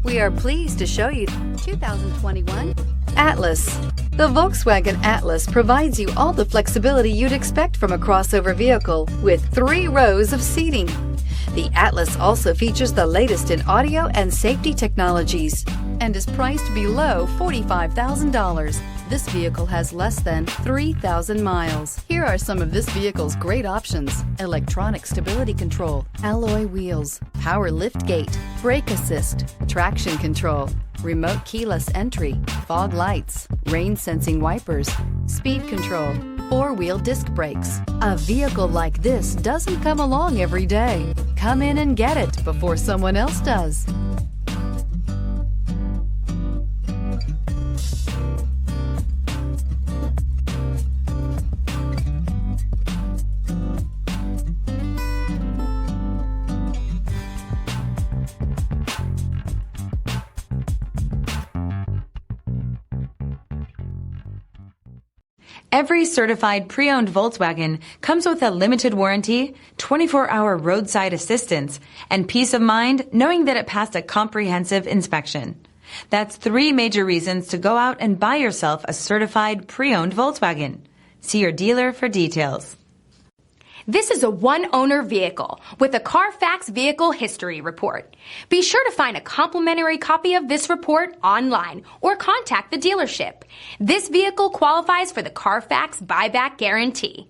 We are pleased to show you 2021 Atlas. The Volkswagen Atlas provides you all the flexibility you'd expect from a crossover vehicle with 3 rows of seating. The Atlas also features the latest in audio and safety technologies and is priced below $45,000. This vehicle has less than 3,000 miles. Here are some of this vehicle's great options: electronic stability control, alloy wheels, power liftgate, brake assist, traction control, remote keyless entry, fog lights, rain sensing wipers, speed control, 4-wheel disc brakes. A vehicle like this doesn't come along every day. Come in and get it before someone else does. Every certified pre-owned Volkswagen comes with a limited warranty, 24-hour roadside assistance, and peace of mind knowing that it passed a comprehensive inspection. That's 3 major reasons to go out and buy yourself a certified pre-owned Volkswagen. See your dealer for details. This is a one-owner vehicle with a Carfax Vehicle History Report. Be sure to find a complimentary copy of this report online or contact the dealership. This vehicle qualifies for the Carfax Buyback Guarantee.